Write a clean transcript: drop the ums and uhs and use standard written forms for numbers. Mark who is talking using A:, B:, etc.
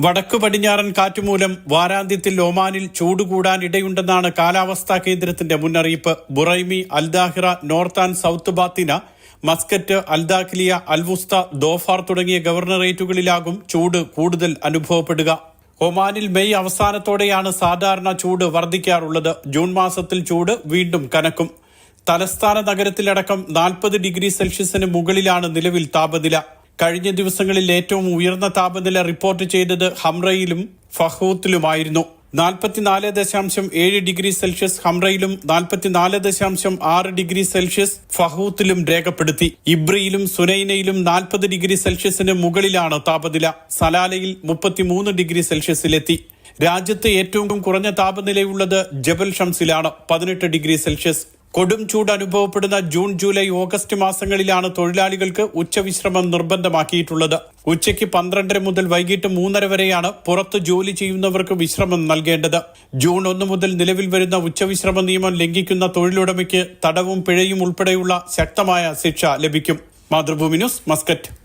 A: വടക്കു പടിഞ്ഞാറൻ കാറ്റുമൂലം വാരാന്ത്യത്തിൽ ഒമാനിൽ ചൂട് കൂടാൻ ഇടയുണ്ടെന്നാണ് കാലാവസ്ഥാ കേന്ദ്രത്തിന്റെ മുന്നറിയിപ്പ്. Buraimi, Al Dhahirah, north and south Batinah, Muscat, Al Dakhiliyah, Al Wusta, Dhofar തുടങ്ങിയ ഗവർണറേറ്റുകളിലാകും ചൂട് കൂടുതൽ അനുഭവപ്പെടുക. ഒമാനിൽ മെയ് അവസാനത്തോടെയാണ് സാധാരണ ചൂട് വർദ്ധിക്കാറുള്ളത്. ജൂൺ മാസത്തിൽ ചൂട് വീണ്ടും കനക്കും. തലസ്ഥാന നഗരത്തിലടക്കം 40 ഡിഗ്രി സെൽഷ്യസിന് മുകളിലാണ് നിലവിൽ താപനില. കഴിഞ്ഞ ദിവസങ്ങളിൽ ഏറ്റവും ഉയർന്ന താപനില റിപ്പോർട്ട് ചെയ്തത് ഹംറയിലും ഫഹൂത്തിലുമായിരുന്നു. 44.7 ഡിഗ്രി സെൽഷ്യസ് ഹംറയിലും 44.6 ഡിഗ്രി സെൽഷ്യസ് ഫഹൂത്തിലും രേഖപ്പെടുത്തി. ഇബ്രിയിലും സുനൈനയിലും 40 ഡിഗ്രി സെൽഷ്യസിന് മുകളിലാണ് താപനില. സലാലയിൽ 33 ഡിഗ്രി സെൽഷ്യസിലെത്തി. രാജ്യത്ത് ഏറ്റവും കുറഞ്ഞ താപനിലയുള്ളത് ജബൽ ഷംസിലാണ്, 18 ഡിഗ്രി സെൽഷ്യസ്. കൊടും ചൂട് അനുഭവപ്പെടുന്ന ജൂൺ, ജൂലൈ, ഓഗസ്റ്റ് മാസങ്ങളിലാണ് തൊഴിലാളികൾക്ക് ഉച്ചവിശ്രമം നിർബന്ധമാക്കിയിട്ടുള്ളത്. ഉച്ചയ്ക്ക് 12:30 മുതൽ വൈകിട്ട് 3:30 വരെയാണ് പുറത്ത് ജോലി ചെയ്യുന്നവർക്ക് വിശ്രമം നൽകേണ്ടത്. ജൂൺ 1 മുതൽ നിലവിൽ വരുന്ന ഉച്ചവിശ്രമ നിയമം ലംഘിക്കുന്ന തൊഴിലുടമയ്ക്ക് തടവും പിഴയും ഉൾപ്പെടെയുള്ള ശക്തമായ ശിക്ഷ ലഭിക്കും. Mathrubhumi news, Muscat.